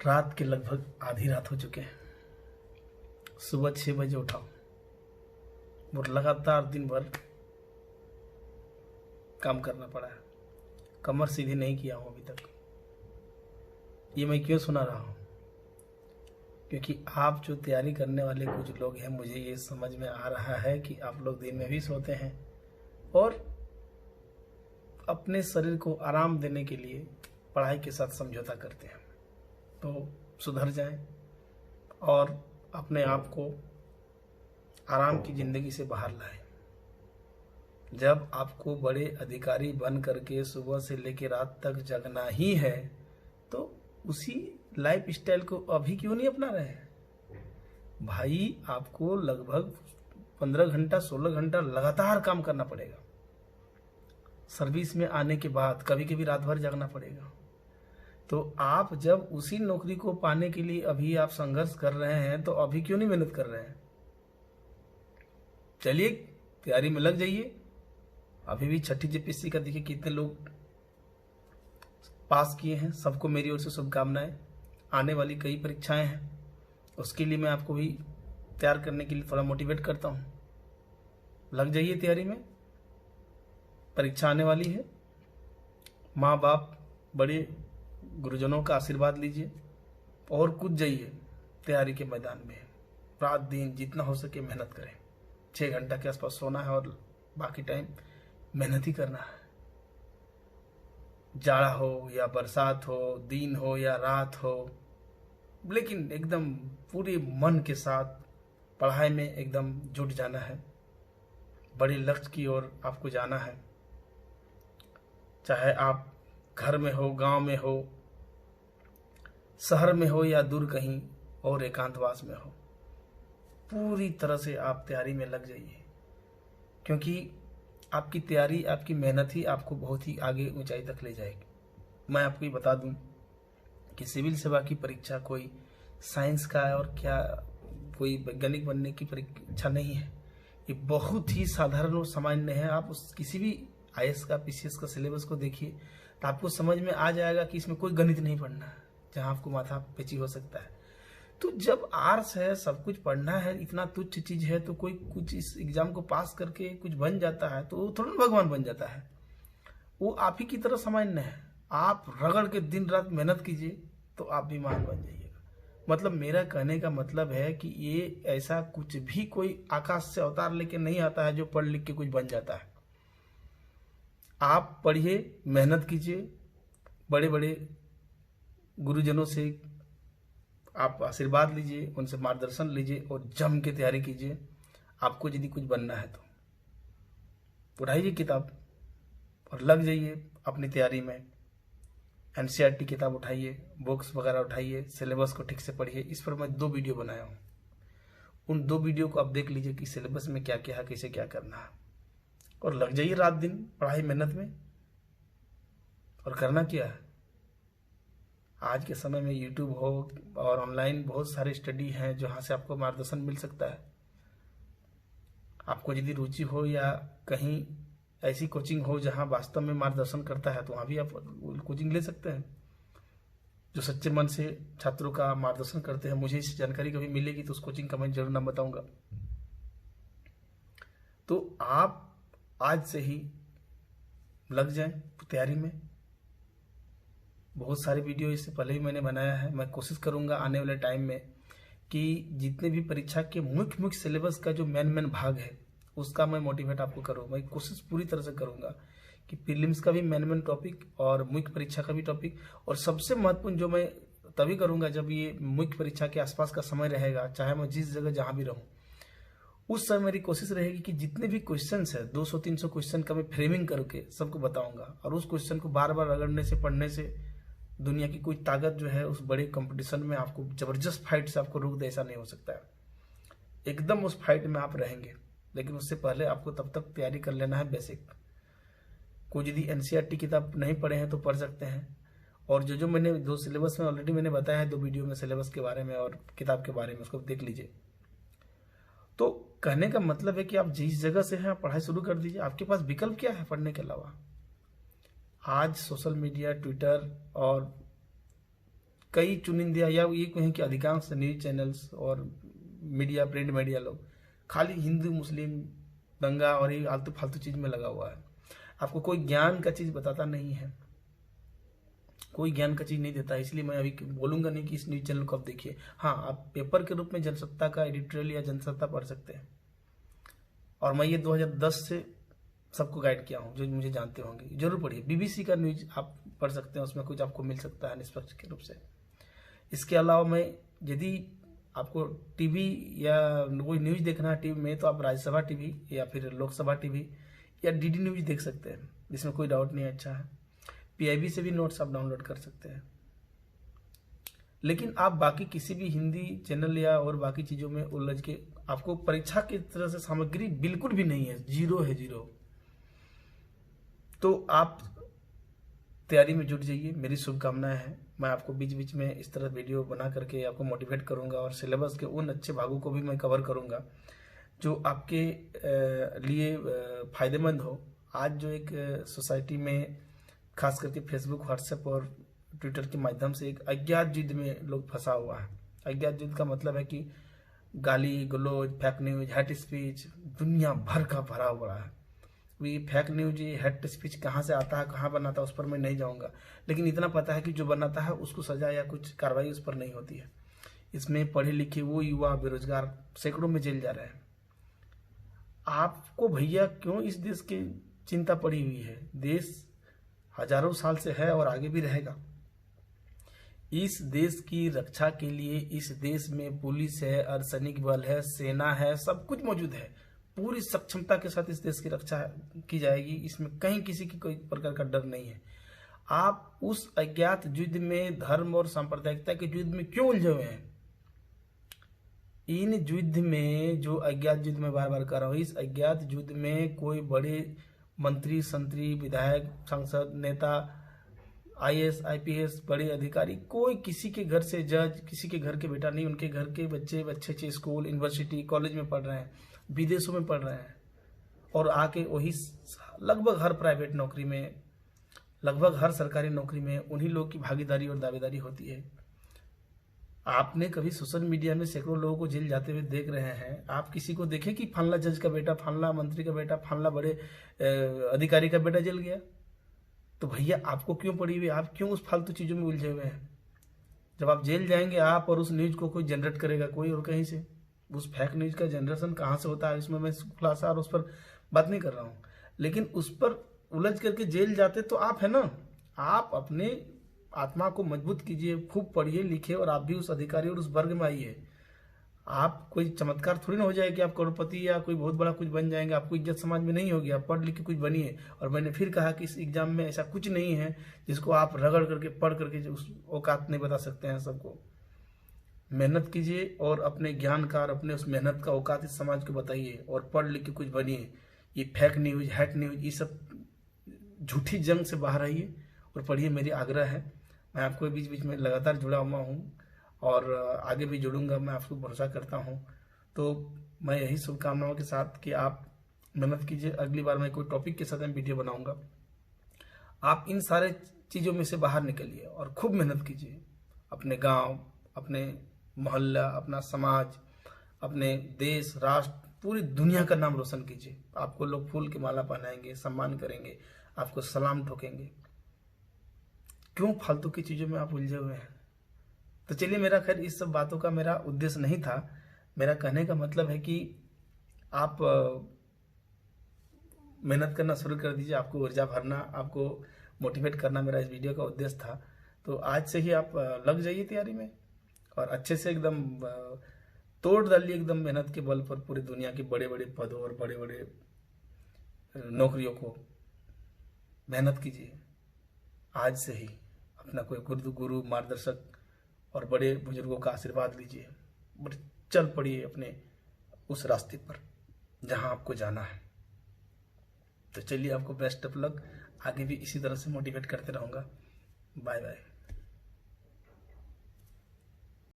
रात के लगभग आधी रात हो चुके हैं। सुबह 6 बजे उठाओ और लगातार दिन भर काम करना पड़ा है। कमर सीधी नहीं किया हूँ अभी तक। ये मैं क्यों सुना रहा हूँ? क्योंकि आप जो तैयारी करने वाले कुछ लोग हैं, मुझे ये समझ में आ रहा है कि आप लोग दिन में भी सोते हैं और अपने शरीर को आराम देने के लिए पढ़ाई के साथ समझौता करते हैं। तो सुधर जाएं और अपने आप को आराम की ज़िंदगी से बाहर लाएं। जब आपको बड़े अधिकारी बन करके सुबह से लेकर रात तक जगना ही है, तो उसी लाइफ स्टाइल को अभी क्यों नहीं अपना रहे हैं? भाई, आपको लगभग 15 घंटा 16 घंटा लगातार काम करना पड़ेगा। सर्विस में आने के बाद कभी कभी रात भर जागना पड़ेगा। तो आप जब उसी नौकरी को पाने के लिए अभी आप संघर्ष कर रहे हैं, तो अभी क्यों नहीं मेहनत कर रहे हैं? चलिए तैयारी में लग जाइए। अभी भी छठी जेपीएससी का देखिए कितने लोग पास किए हैं। सबको मेरी ओर से शुभकामनाएं। आने वाली कई परीक्षाएं हैं, उसके लिए मैं आपको भी तैयार करने के लिए थोड़ा मोटिवेट करता हूं। लग जाइए तैयारी में। परीक्षा आने वाली है। माँ बाप, बड़े गुरुजनों का आशीर्वाद लीजिए और कूद जाइए तैयारी के मैदान में। रात दिन जितना हो सके मेहनत करें। 6 घंटा के आसपास सोना है और बाकी टाइम मेहनत ही करना है। जाड़ा हो या बरसात हो, दिन हो या रात हो, लेकिन एकदम पूरे मन के साथ पढ़ाई में एकदम जुट जाना है। बड़े लक्ष्य की ओर आपको जाना है। चाहे आप घर में हो, गांव में हो, शहर में हो या दूर कहीं और एकांतवास में हो, पूरी तरह से आप तैयारी में लग जाइए। क्योंकि आपकी तैयारी, आपकी मेहनत ही आपको बहुत ही आगे ऊंचाई तक ले जाएगी। मैं आपको ये बता दूं कि सिविल सेवा की परीक्षा कोई साइंस का और क्या कोई वैज्ञानिक बनने की परीक्षा नहीं है। ये बहुत ही साधारण और सामान्य है। आप उस किसी भी आईएएस का, पीसीएस का सिलेबस को देखिए तो आपको समझ में आ जाएगा कि इसमें कोई गणित नहीं पढ़ना है जहां आपको माथा पेची हो सकता है। तो जब आर्ट्स है, सब कुछ पढ़ना है, इतना तुच्छ चीज है, तो कोई कुछ इस एग्जाम को पास करके कुछ बन जाता है तो वो थोड़ा भगवान बन जाता है। वो आप ही की तरह सामान्य है। आप रगड़ के दिन रात मेहनत कीजिए तो आप भी महान बन जाइएगा। मतलब मेरा कहने का मतलब है कि ये ऐसा कुछ भी कोई आकाश से अवतार लेके नहीं आता है जो पढ़ लिख के कुछ बन जाता है। आप पढ़िए, मेहनत कीजिए, बड़े बड़े गुरुजनों से आप आशीर्वाद लीजिए, उनसे मार्गदर्शन लीजिए और जम के तैयारी कीजिए। आपको यदि कुछ बनना है तो उठाइए किताब और लग जाइए अपनी तैयारी में। एनसीईआरटी किताब उठाइए, बुक्स वगैरह उठाइए, सिलेबस को ठीक से पढ़िए। इस पर मैं 2 वीडियो बनाया हूँ। उन 2 वीडियो को आप देख लीजिए कि सिलेबस में क्या क्या है, कैसे क्या करना है, और लग जाइए रात दिन पढ़ाई मेहनत में। और करना क्या है, आज के समय में यूट्यूब हो और ऑनलाइन बहुत सारे स्टडी हैं जहां से आपको मार्गदर्शन मिल सकता है। आपको यदि रुचि हो या कहीं ऐसी कोचिंग हो जहां वास्तव में मार्गदर्शन करता है तो वहां भी आप कोचिंग ले सकते हैं, जो सच्चे मन से छात्रों का मार्गदर्शन करते हैं। मुझे इस जानकारी कभी मिलेगी तो उस कोचिंग का मैं जरूर नाम बताऊंगा। तो आप आज से ही लग जाएं तैयारी में। बहुत सारे वीडियो इससे पहले भी मैंने बनाया है। मैं कोशिश करूंगा आने वाले टाइम में कि जितने भी परीक्षा के मुख्य सिलेबस का जो मेन भाग है उसका मैं मोटिवेट आपको करूँ। मैं कोशिश पूरी तरह से करूंगा कि प्रीलिम्स का भी मेन टॉपिक और मुख्य परीक्षा का भी टॉपिक, और सबसे महत्वपूर्ण जो मैं तभी करूंगा जब ये मुख्य परीक्षा के आसपास का समय रहेगा, चाहे मैं जिस जगह जहां भी रहूं, उस समय मेरी कोशिश रहेगी कि जितने भी क्वेश्चंस है 200-300 क्वेश्चन का मैं फ्रेमिंग करके सबको बताऊंगा। और उस क्वेश्चन को बार बार रगड़ने से, पढ़ने से दुनिया की कोई ताकत जो है उस बड़े कंपटीशन में आपको जबरदस्त फाइट से आपको रोक दे, ऐसा नहीं हो सकता है। एकदम उस फाइट में आप रहेंगे, लेकिन उससे पहले आपको तब तक तैयारी कर लेना है बेसिक। कोई यदि एनसीईआरटी किताब नहीं पढ़े हैं तो पढ़ सकते हैं। और जो मैंने 2 सिलेबस में ऑलरेडी मैंने बताया है 2 वीडियो में सिलेबस के बारे में और किताब के बारे में, उसको देख लीजिए। तो कहने का मतलब है कि आप जिस जगह से हैं पढ़ाई शुरू कर दीजिए। आपके पास विकल्प क्या है पढ़ने के अलावा? आज सोशल मीडिया, ट्विटर और कई चुनिंदा या ये कहें कि अधिकांश न्यूज चैनल्स और मीडिया, प्रिंट मीडिया लोग खाली हिंदू मुस्लिम दंगा और ये आलतू फालतू चीज में लगा हुआ है। आपको कोई ज्ञान का चीज बताता नहीं है, कोई ज्ञान का चीज नहीं देता है। इसलिए मैं अभी बोलूंगा नहीं कि इस न्यूज चैनल को आप देखिए। हाँ, आप पेपर के रूप में जनसत्ता का एडिटोरियल या जनसत्ता पढ़ सकते हैं, और मैं ये 2010 से सबको गाइड किया हूँ, जो मुझे जानते होंगे। जरूर पढ़िए। बीबीसी का न्यूज आप पढ़ सकते हैं, उसमें कुछ आपको मिल सकता है निष्पक्ष के रूप से। इसके अलावा मैं, यदि आपको टीवी या कोई न्यूज देखना है टीवी में, तो आप राज्यसभा टीवी या फिर लोकसभा टीवी या डीडी न्यूज देख सकते हैं, इसमें कोई डाउट नहीं है, अच्छा है। पीआईबी से भी नोट्स आप डाउनलोड कर सकते हैं। लेकिन आप बाकी किसी भी हिंदी चैनल या और बाकी चीजों में उलझ के, आपको परीक्षा की तरह से सामग्री बिल्कुल भी नहीं है, जीरो है, जीरो। तो आप तैयारी में जुट जाइए, मेरी शुभकामनाएं हैं। मैं आपको बीच बीच में इस तरह वीडियो बना करके आपको मोटिवेट करूंगा, और सिलेबस के उन अच्छे भागों को भी मैं कवर करूंगा जो आपके लिए फायदेमंद हो। आज जो एक सोसाइटी में, खास करके फेसबुक, व्हाट्सएप और ट्विटर के माध्यम से एक अज्ञात युद्ध में लोग फंसा हुआ है। अज्ञात युद्ध का मतलब है कि गाली गलौज, फेक न्यूज, हेट स्पीच दुनिया भर का भरा हुआ है। ये फेक न्यूज, ये हेट स्पीच कहाँ से आता है, कहाँ बनाता है, उस पर मैं नहीं जाऊंगा। लेकिन इतना पता है कि जो बनाता है उसको सजा या कुछ कार्रवाई उस पर नहीं होती है। इसमें पढ़े लिखे वो युवा बेरोजगार सैकड़ों में जेल जा रहे हैं। आपको भैया क्यों इस देश की चिंता पड़ी हुई है? देश हजारों साल से है और आगे भी रहेगा। इस देश की रक्षा के लिए इस देश में पुलिस है, अर्धसैनिक बल है, सेना है, सब कुछ मौजूद है। पूरी सक्षमता के साथ इस देश की रक्षा की जाएगी, इसमें कहीं किसी की कोई प्रकार का डर नहीं है। आप उस अज्ञात युद्ध में, धर्म और सांप्रदायिकता के युद्ध में क्यों उलझे हुए हैं? इन युद्ध में, जो अज्ञात युद्ध में बार बार कर रहा हूं, इस अज्ञात युद्ध में कोई बड़े मंत्री, संतरी, विधायक, सांसद, नेता, आईएएस, आईपीएस, बड़े अधिकारी, कोई किसी के घर से जज, किसी के घर के बेटा नहीं। उनके घर के बच्चे अच्छे स्कूल, यूनिवर्सिटी, कॉलेज में पढ़ रहे हैं, विदेशों में पढ़ रहे हैं, और आके वही लगभग हर प्राइवेट नौकरी में, लगभग हर सरकारी नौकरी में उन्हीं लोग की भागीदारी और दावेदारी होती है। आपने कभी सोशल मीडिया में सैकड़ों लोगों को जेल जाते हुए देख रहे हैं? आप किसी को देखें कि फलाना जज का बेटा, फलाना मंत्री का बेटा, फलाना बड़े अधिकारी का बेटा जेल गया? तो भैया आपको क्यों पड़ी हुई? आप क्यों उस फालतू चीजों में उलझे हुए हैं? जब आप जेल जाएंगे, आप और उस न्यूज को कोई जनरेट करेगा, कोई और कहीं से। उस फेक न्यूज का जनरेशन कहाँ से होता है, इसमें मैं खुलासा और उस पर बात नहीं कर रहा हूँ। लेकिन उस पर उलझ करके जेल जाते तो आप है ना। आप अपने आत्मा को मजबूत कीजिए, खूब पढ़िए लिखिए, और आप भी उस अधिकारी और उस वर्ग में आइए। आप कोई चमत्कार थोड़ी ना हो जाए कि आप करोड़पति या कोई बहुत बड़ा कुछ बन जाएंगे। आपको इज्जत समाज में नहीं होगी। आप पढ़ लिख के कुछ बनिए। और मैंने फिर कहा कि इस एग्जाम में ऐसा कुछ नहीं है जिसको आप रगड़ करके, पढ़ करके उस औकात नहीं बता सकते हैं सबको। मेहनत कीजिए और अपने ज्ञान का और अपने उस मेहनत का औकात इस समाज को बताइए, और पढ़ लिख के कुछ बनिए। ये फेक न्यूज, हेट न्यूज, ये सब झूठी जंग से बाहर आइए और पढ़िए, मेरी आग्रह है। मैं आपको बीच बीच में लगातार जुड़ा हुआ हूँ और आगे भी जुड़ूंगा, मैं आपको भरोसा करता हूँ। तो मैं यही शुभकामनाओं के साथ कि आप मेहनत कीजिए। अगली बार मैं कोई टॉपिक के साथ मैं वीडियो बनाऊंगा। आप इन सारे चीज़ों में से बाहर निकलिए और खूब मेहनत कीजिए। अपने गांव, अपने मोहल्ला, अपना समाज, अपने देश, राष्ट्र, पूरी दुनिया का नाम रोशन कीजिए। आपको लोग फूल की माला पहनाएंगे, सम्मान करेंगे, आपको सलाम ठोकेंगे। क्यों फालतू की चीज़ों में आप उलझे हुए हैं? तो चलिए, मेरा खैर इस सब बातों का मेरा उद्देश्य नहीं था। मेरा कहने का मतलब है कि आप मेहनत करना शुरू कर दीजिए। आपको ऊर्जा भरना, आपको मोटिवेट करना मेरा इस वीडियो का उद्देश्य था। तो आज से ही आप लग जाइए तैयारी में और अच्छे से एकदम तोड़ डालिए, एकदम मेहनत के बल पर पूरी दुनिया के बड़े बड़े पदों और बड़े बड़े नौकरियों को मेहनत कीजिए। आज से ही अपना कोई गुरु, मार्गदर्शक और बड़े बुजुर्गों का आशीर्वाद लीजिए और चल पड़िए अपने उस रास्ते पर जहां आपको जाना है। तो चलिए, आपको बेस्ट ऑफ लक। आगे भी इसी तरह से मोटिवेट करते रहूंगा। Bye bye.